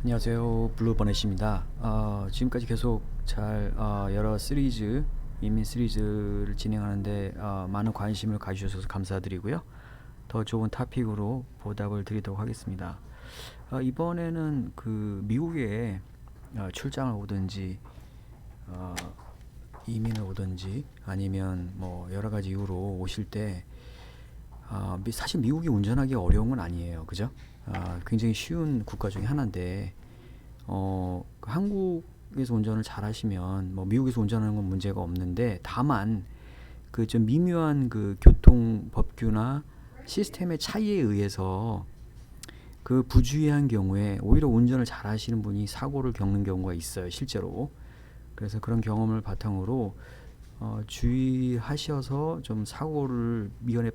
안녕하세요. 블루버넷입니다. 지금까지 계속 여러 시리즈, 이민 시리즈를 진행하는데 많은 관심을 가주셔서 감사드리고요. 더 좋은 토픽으로 보답을 드리도록 하겠습니다. 이번에는 그 미국에 출장을 오든지 어, 이민을 오든지 아니면 뭐 여러 가지 이유로 오실 때 사실 미국이 운전하기 어려운 건 아니에요. 그죠? 굉장히 쉬운 국가 중에 하나인데 그 한국에서 운전을 잘 하시면 뭐 미국에서 운전하는 건 문제가 없는데 다만 그 좀 미묘한 그 교통 법규나 시스템의 차이에 의해서 그 부주의한 경우에 오히려 운전을 잘 하시는 분이 사고를 겪는 경우가 있어요, 실제로. 그래서 그런 경험을 바탕으로 주의하셔서 좀 사고를 미연에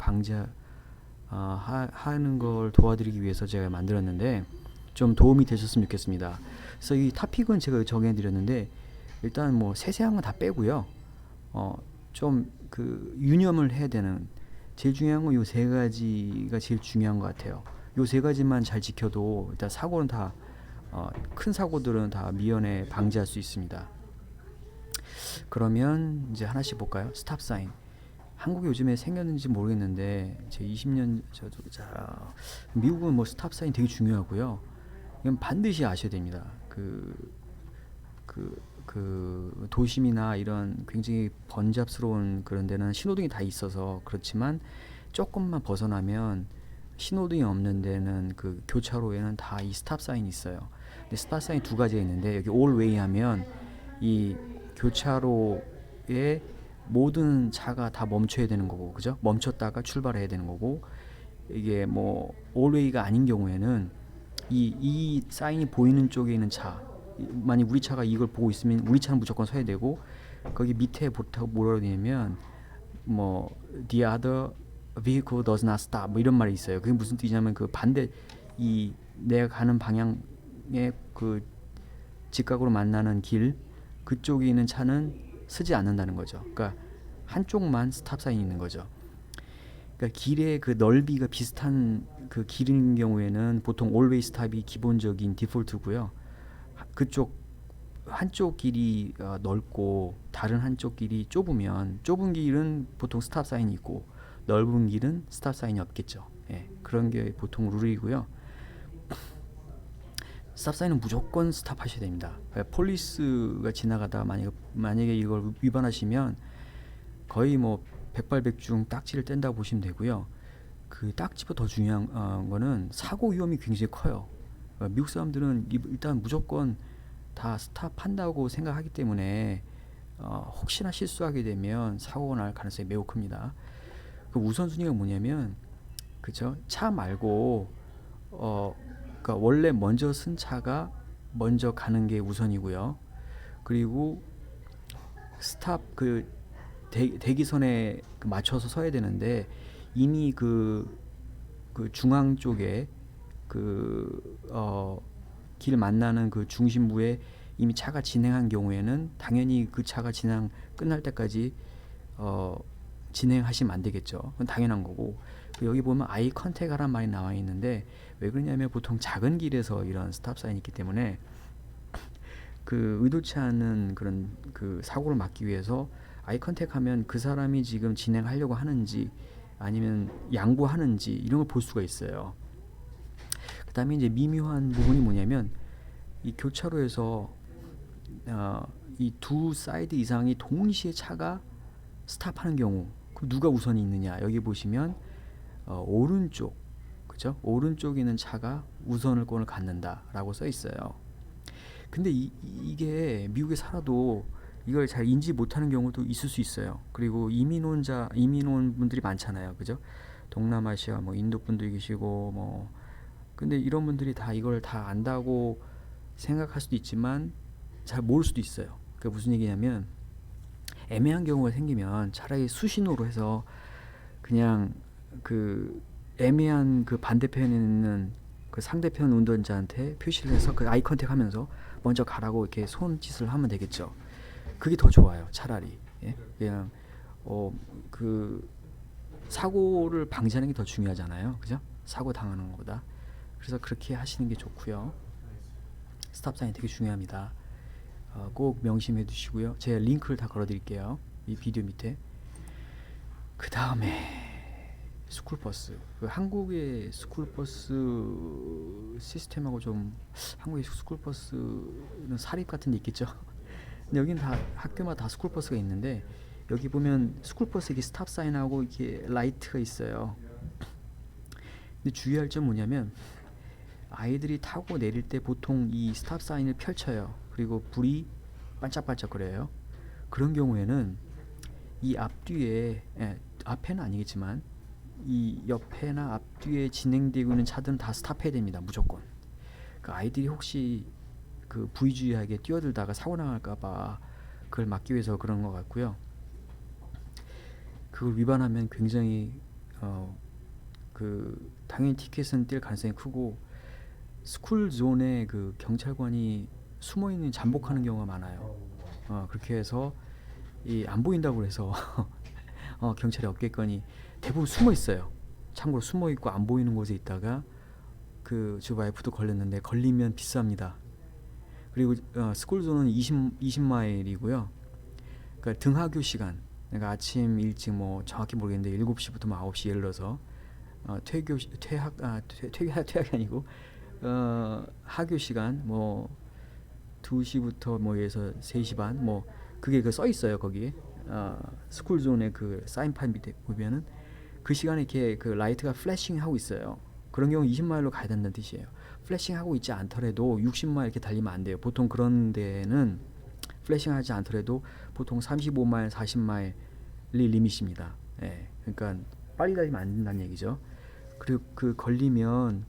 하는 걸 도와드리기 위해서 제가 만들었는데 좀 도움이 되셨으면 좋겠습니다. 그래서 이 토픽은 제가 정해드렸는데 일단 뭐 세세한 건 다 빼고요. 좀 그 유념을 해야 되는 제일 중요한 건 요 세 가지가 제일 중요한 것 같아요. 요 세 가지만 잘 지켜도 일단 사고는 다 큰 사고들은 다 미연에 방지할 수 있습니다. 그러면 이제 하나씩 볼까요? 스탑 사인. 한국에 요즘에 생겼는지 모르겠는데 제 20년 저도 미국은 뭐 스탑 사인 되게 중요하고요. 이건 반드시 아셔야 됩니다. 그 도심이나 이런 굉장히 번잡스러운 그런 데는 신호등이 다 있어서 그렇지만 조금만 벗어나면 신호등이 없는 데는 그 교차로에는 다 이 스탑 사인이 있어요. 근데 스탑 사인 두 가지가 있는데 여기 all way 하면 이 교차로에 모든 차가 다 멈춰야 되는 거고, 그죠? 멈췄다가 출발해야 되는 거고, 이게 뭐 all way가 아닌 경우에는 이 사인이 보이는 쪽에 있는 차, 만약 우리 차가 이걸 보고 있으면 우리 차는 무조건 서야 되고, 거기 밑에 뭐라고 되냐면 뭐 the other vehicle does not stop 뭐 이런 말이 있어요. 그게 무슨 뜻이냐면 그 반대 이 내가 가는 방향의 그 직각으로 만나는 길 그쪽에 있는 차는 서지 않는다는 거죠. 그러니까 한쪽만 스탑 사인이 있는 거죠. 그러니까 길의 그 넓이가 비슷한 그 길인 경우에는 보통 always stop이 기본적인 디폴트고요. 그쪽 한쪽 길이 넓고 다른 한쪽 길이 좁으면 좁은 길은 보통 스탑 사인이 있고 넓은 길은 스탑 사인이 없겠죠. 예, 그런 게 보통 룰이고요. 스탑 사인은 무조건 스탑하셔야 됩니다. 폴리스가 지나가다 만약에 이걸 위반하시면 거의 뭐 백발백중 딱지를 뗀다고 보시면 되고요. 그 딱지보다 더 중요한 거는 사고 위험이 굉장히 커요. 미국 사람들은 일단 무조건 다 스탑한다고 생각하기 때문에 혹시나 실수하게 되면 사고가 날 가능성이 매우 큽니다. 그 우선순위가 뭐냐면 그죠? 차 말고 그러니까 원래 먼저 쓴 차가 먼저 가는 게 우선이고요. 그리고 스탑 그 대기선에 맞춰서 서야 되는데 이미 그 중앙 쪽에 길 만나는 그 중심부에 이미 차가 진행한 경우에는 당연히 그 차가 끝날 때까지 어, 진행하시면 안 되겠죠. 그건 당연한 거고. 여기 보면 아이 컨택하란 말이 나와 있는데 왜 그러냐면 보통 작은 길에서 이런 스탑 사인이 있기 때문에 그 의도치 않은 그런 그 사고를 막기 위해서 아이 컨택하면 그 사람이 지금 진행하려고 하는지 아니면 양보하는지 이런 걸 볼 수가 있어요. 그다음에 이제 미묘한 부분이 뭐냐면 이 교차로에서 이 두 사이드 이상이 동시에 차가 스탑하는 경우 그럼 누가 우선이 있느냐 여기 보시면 오른쪽 그죠? 오른쪽에 있는 차가 우선권을 갖는다라고 써 있어요. 근데 이게 미국에 살아도 이걸 잘 인지 못하는 경우도 있을 수 있어요. 그리고 이민 온 분들이 많잖아요, 그죠? 동남아시아, 뭐 인도 분도 계시고, 뭐 근데 이런 분들이 다 이걸 다 안다고 생각할 수도 있지만 잘 모를 수도 있어요. 그게 무슨 얘기냐면 애매한 경우가 생기면 차라리 수신호로 해서 그냥 그 애매한 그 반대편에 있는 그 상대편 운전자한테 표시를 해서 그 아이 컨택하면서 먼저 가라고 이렇게 손짓을 하면 되겠죠. 그게 더 좋아요, 차라리. 예? 그냥 그 사고를 방지하는 게 더 중요하잖아요, 그죠? 사고 당하는 것보다. 그래서 그렇게 하시는 게 좋고요. 스탑 사인 되게 중요합니다. 꼭 명심해 두시고요. 제가 링크를 다 걸어 드릴게요. 이 비디오 밑에. 그 다음에 스쿨버스. 그 한국의 스쿨버스 시스템하고 좀, 한국의 스쿨버스는 사립 같은 데 있겠죠. 근데 여기는 다 학교마다 다 스쿨버스가 있는데, 여기 보면 스쿨버스 이게 스탑 사인하고 이렇게 라이트가 있어요. 근데 주의할 점 뭐냐면, 아이들이 타고 내릴 때 보통 이 스탑 사인을 펼쳐요. 그리고 불이 반짝반짝거려요. 그런 경우에는 이 앞뒤에, 앞에는 아니겠지만 이 옆에나 앞뒤에 진행되고 있는 차들은 다 스탑해야 됩니다. 무조건. 그 아이들이 혹시 그 부의주의하게 뛰어들다가 사고 나갈까봐 그걸 막기 위해서 그런 것 같고요. 그걸 위반하면 굉장히 그 당연히 티켓은 뛸 가능성이 크고, 스쿨 존에 그 경찰관이 숨어 있는 잠복하는 경우가 많아요. 그렇게 해서 이 안 보인다고 해서 경찰이 없겠거니 대부분 숨어 있어요. 참고로 숨어 있고 안 보이는 곳에 있다가 그 제 와이프도 걸렸는데, 걸리면 비쌉니다. 그리고 스쿨 존은 20마일이고요. 그러니까 등하교 시간, 그러니까 아침 일찍 뭐 정확히 모르겠는데 7시부터 뭐 9시 예를 들어서 퇴학이 아니고 하교 시간 뭐 2시부터 뭐 예서 3시 반, 뭐 그게 그 써 있어요. 거기에 스쿨 존의 그 사인판 밑에 보면은 그 시간에 이렇게 그 라이트가 플래싱 하고 있어요. 그런 경우 20마일로 가야 된다는 뜻이에요. 플래싱 하고 있지 않더라도 60마일 이렇게 달리면 안 돼요. 보통 그런 데는 플래싱 하지 않더라도 보통 35마일, 40마일이 리밋입니다. 예. 그러니까 빨리 달리면 안 된다는 얘기죠. 그리고 그 걸리면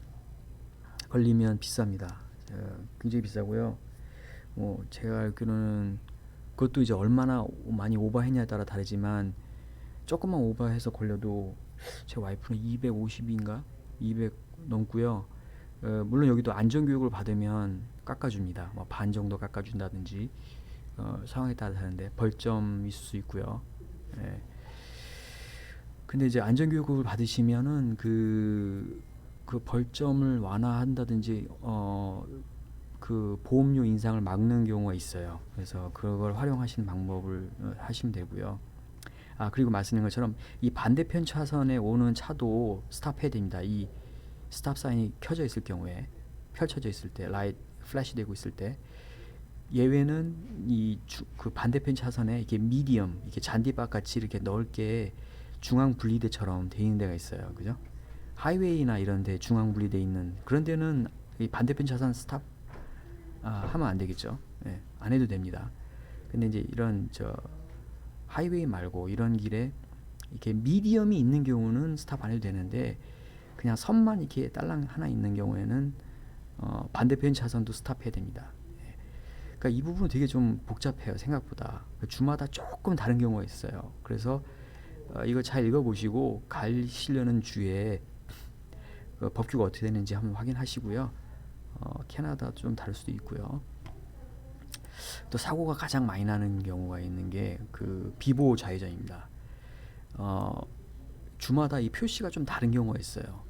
비쌉니다. 굉장히 비싸고요. 뭐 제가 알기로는 그것도 이제 얼마나 많이 오버했냐에 따라 다르지만, 조금만 오버해서 걸려도 제 와이프는 250인가 200 넘고요. 물론 여기도 안전교육을 받으면 깎아줍니다. 뭐 반 정도 깎아준다든지 상황에 따라 다른데 벌점 있을 수 있고요. 예. 근데 이제 안전교육을 받으시면은 그 벌점을 완화한다든지 그 보험료 인상을 막는 경우가 있어요. 그래서 그걸 활용하시는 방법을 하시면 되고요. 그리고 말씀드린 것처럼 이 반대편 차선에 오는 차도 스탑해야 됩니다. 이 스탑 사인이 켜져 있을 경우에, 펼쳐져 있을 때, 라이트 플래시 되고 있을 때. 예외는 그 반대편 차선에 이게 미디엄, 이렇게 잔디밭 같이 이렇게 넓게 중앙 분리대처럼 돼 있는 데가 있어요. 그죠? 하이웨이나 이런 데 중앙 분리돼 있는 그런 데는 이 반대편 차선 스탑 하면 안 되겠죠. 예, 안 해도 됩니다. 근데 이제 이런 하이웨이 말고 이런 길에 이렇게 미디엄이 있는 경우는 스탑 안 해도 되는데, 그냥 선만 이렇게 딸랑 하나 있는 경우에는 반대편 차선도 스탑해야 됩니다. 예. 그러니까 이 부분은 되게 좀 복잡해요. 생각보다. 주마다 조금 다른 경우가 있어요. 그래서 이거 잘 읽어보시고 가시려는 주에 법규가 어떻게 되는지 한번 확인하시고요. 캐나다 좀 다를 수도 있고요. 또 사고가 가장 많이 나는 경우가 있는 게 그 비보호 좌회전입니다. 주마다 이 표시가 좀 다른 경우가 있어요.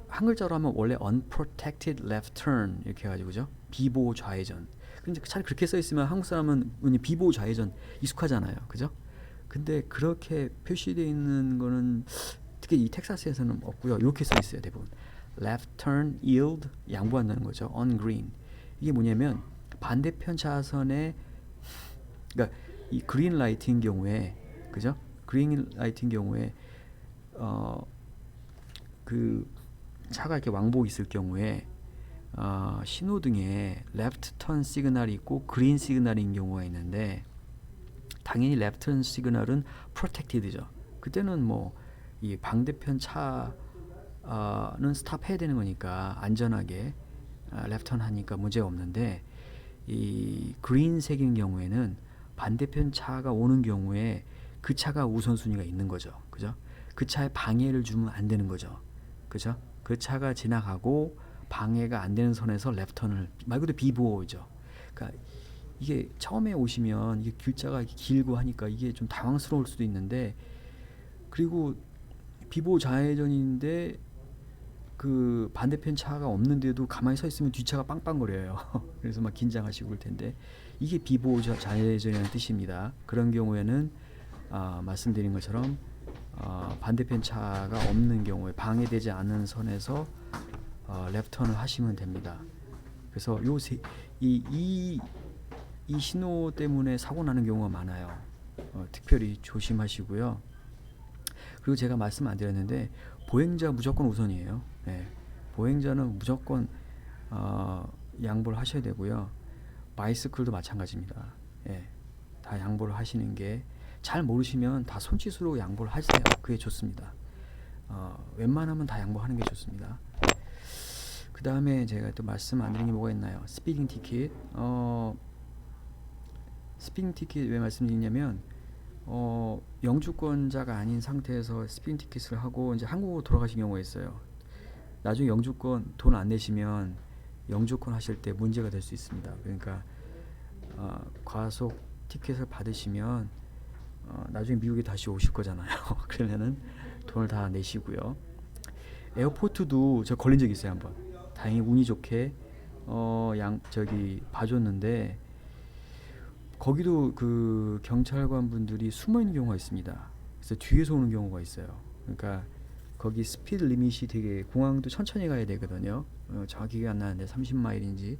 한 글자로 하면 원래 unprotected left turn 이렇게 해가지고, 그죠? 비보호 좌회전. 근데 차라리 그렇게 써 있으면 한국 사람은 비보호 좌회전 익숙하잖아요, 그죠? 근데 그렇게 표시되어 있는 거는 특히 이 텍사스에서는 없고요. 이렇게 써 있어요, 대부분. left turn yield, 양보한다는 거죠. on green. 이게 뭐냐면 반대편 차선에, 그러니까 이 그린 라이트인 경우에, 그죠? 그린 라이트인 경우에 그 차가 이렇게 왕복 있을 경우에 신호등에 레프트 턴 시그널이 있고 그린 시그널인 경우가 있는데, 당연히 레프트 턴 시그널은 프로텍티드죠. 그때는 뭐 이 반대편 차는 스탑해야 되는 거니까 안전하게 레프트 턴 하니까 문제가 없는데, 이 그린색인 경우에는 반대편 차가 오는 경우에 그 차가 우선순위가 있는 거죠. 그죠? 그 차에 방해를 주면 안 되는 거죠. 그죠? 그 차가 지나가고 방해가 안 되는 선에서 레프턴을, 말 그대로 비보호죠. 그러니까 이게 처음에 오시면 이게 글자가 길고 하니까 이게 좀 당황스러울 수도 있는데, 그리고 비보호 좌회전인데 그 반대편 차가 없는데도 가만히 서 있으면 뒷차가 빵빵거려요. 그래서 막 긴장하시고 그럴 텐데 이게 비보호 좌회전이라는 뜻입니다. 그런 경우에는 말씀드린 것처럼 반대편 차가 없는 경우에 방해되지 않는 선에서 랩턴을 하시면 됩니다. 그래서 이 신호 때문에 사고 나는 경우가 많아요. 특별히 조심하시고요. 그리고 제가 말씀 안 드렸는데 보행자 무조건 우선이에요. 네. 보행자는 무조건 양보를 하셔야 되고요. 바이스클도 마찬가지입니다. 예. 다 양보를 하시는 게, 잘 모르시면 다 손짓으로 양보를 하세요. 그게 좋습니다. 웬만하면 다 양보하는 게 좋습니다. 그 다음에 제가 또 말씀 안 드린 게 뭐가 있나요? 스피딩 티켓. 스피딩 티켓 왜 말씀드리냐면 영주권자가 아닌 상태에서 스피딩 티켓을 하고 이제 한국으로 돌아가신 경우가 있어요. 나중에 영주권 돈 안 내시면 영주권 하실 때 문제가 될 수 있습니다. 그러니까 과속 티켓을 받으시면 나중에 미국에 다시 오실 거잖아요. 그러면은 돈을 다 내시고요. 에어포트도 저 걸린 적 있어요, 한번. 다행히 운이 좋게 봐줬는데 거기도 그 경찰관 분들이 숨어 있는 경우가 있습니다. 그래서 뒤에서 오는 경우가 있어요. 그러니까 거기 스피드 리밋이 되게, 공항도 천천히 가야 되거든요. 정확히 기억 안 나는데 30마일인지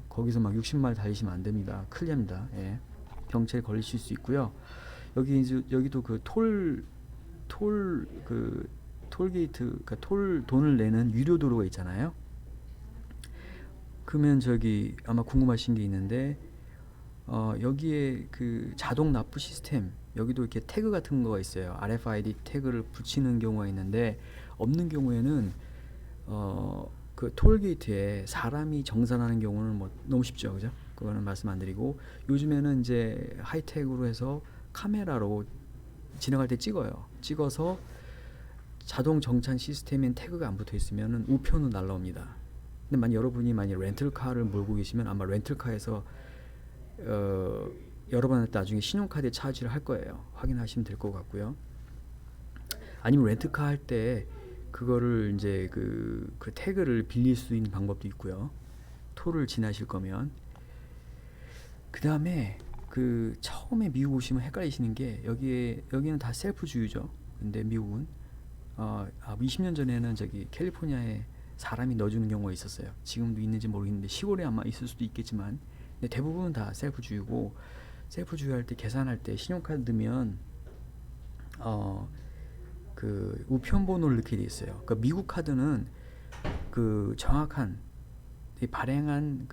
거기서 막 60마일 달리시면 안 됩니다. 큰일 납니다. 예. 경찰에 걸리실 수 있고요. 여기도 그 톨게이트, 그러니까 돈을 내는 유료 도로가 있잖아요. 그러면 아마 궁금하신 게 있는데 여기에 그 자동 납부 시스템, 여기도 이렇게 태그 같은 거가 있어요. RFID 태그를 붙이는 경우가 있는데, 없는 경우에는 그 톨게이트에 사람이 정산하는 경우는 뭐 너무 쉽죠, 그죠? 그거는 말씀 안 드리고, 요즘에는 이제 하이텍으로 해서 카메라로 지나갈 때 찍어서 자동 정찬 시스템엔 태그가 안 붙어 있으면은 우편으로 날라옵니다. 근데 여러분이 만약 렌틀카를 몰고 계시면 아마 렌틀카에서 여러 번 나중에 신용카드에 차지를 할 거예요. 확인하시면 될 것 같고요. 아니면 렌트카 할 때 그거를 이제 그 태그를 빌릴 수 있는 방법도 있고요. 톨을 지나실 거면. 그 다음에 처음에 미국 오시면 헷갈리시는 게, 여기는 다 셀프 주유죠. 근데 미국은 20년 전에는 캘리포니아에 사람이 넣어주는 경우가 있었어요. 지금도 있는지 모르겠는데 시골에 아마 있을 수도 있겠지만, 근데 대부분은 다 셀프 주유고, 셀프 주유할 때 계산할 때 신용카드 넣으면 그 우편 번호를 넣게 돼 있어요. 그러니까 미국 카드는 그 정확한 발행한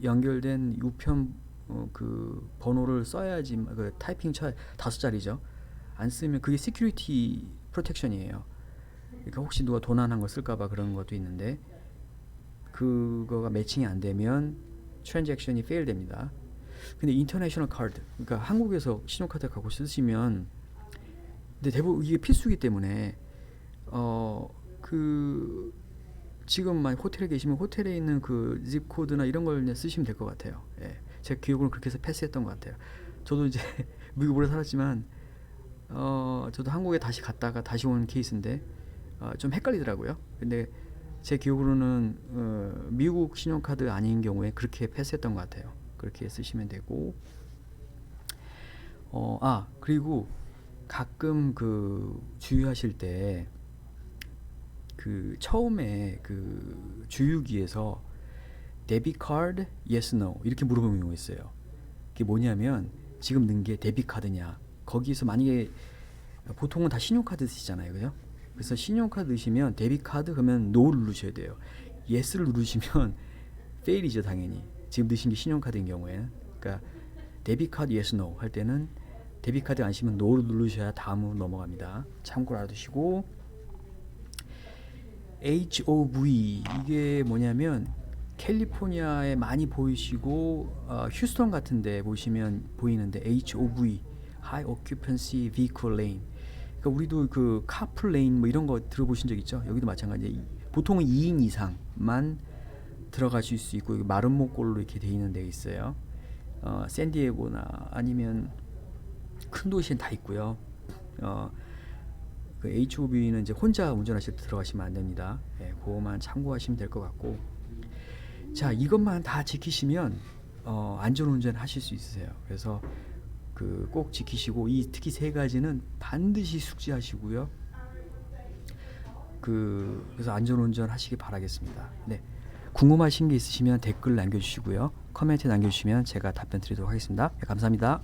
연결된 우편 그 번호를 써야지, 그 타이핑 5자리죠. 안 쓰면 그게 시큐리티 프로텍션이에요. 그러니까 혹시 누가 도난한 거 쓸까봐 그런 것도 있는데, 그거가 매칭이 안 되면 트랜잭션이 페일 됩니다. 근데 인터내셔널 카드, 그러니까 한국에서 신용카드 갖고 쓰시면, 근데 대부분 이게 필수기 때문에 지금 호텔에 계시면 호텔에 있는 그 집 코드나 이런 걸 쓰시면 될 것 같아요. 예. 제 기억으로는 그렇게 해서 패스했던 것 같아요. 저도 이제 미국 오래 살았지만 저도 한국에 다시 갔다가 다시 온 케이스인데 좀 헷갈리더라고요. 근데 제 기억으로는 미국 신용카드 아닌 경우에 그렇게 패스했던 것 같아요. 그렇게 쓰시면 되고, 그리고 가끔 주유하실 때 처음에 주유기에서 데비트 카드 yes no 이렇게 물어보는 경우가 있어요. 그게 뭐냐면, 지금 넣은 게 데비트 카드냐, 거기서 만약에 보통은 다 신용카드 쓰시잖아요, 그죠? 그래서 신용카드 넣으시면 데비트 카드 그러면 no를 누르셔야 돼요. yes를 누르시면 fail이죠, 당연히. 지금 넣으신 게 신용카드인 경우에는. 그러니까 데비트 카드 yes no 할 때는 데비트 카드 아니시면 no를 누르셔야 다음으로 넘어갑니다. 참고로 알아두시고, HOV 이게 뭐냐면, 캘리포니아에 많이 보이시고 휴스턴 같은 데 보시면 보이는데, HOV High Occupancy Vehicle Lane, 그러니까 우리도 카풀 레인 뭐 이런 거 들어보신 적 있죠? 여기도 마찬가지. 보통은 2인 이상만 들어가실 수 있고, 마름모꼴로 이렇게 돼 있는 데 있어요. 샌디에고나 아니면 큰 도시엔 다 있고요. 그 HOV는 이제 혼자 운전하실 때 들어가시면 안 됩니다. 예, 그거만 참고하시면 될 것 같고, 자 이것만 다 지키시면 안전운전 하실 수 있으세요. 그래서 그 꼭 지키시고 이 특히 세 가지는 반드시 숙지하시고요. 그래서 안전운전 하시기 바라겠습니다. 네. 궁금하신 게 있으시면 댓글 남겨주시고요. 코멘트 남겨주시면 제가 답변 드리도록 하겠습니다. 네, 감사합니다.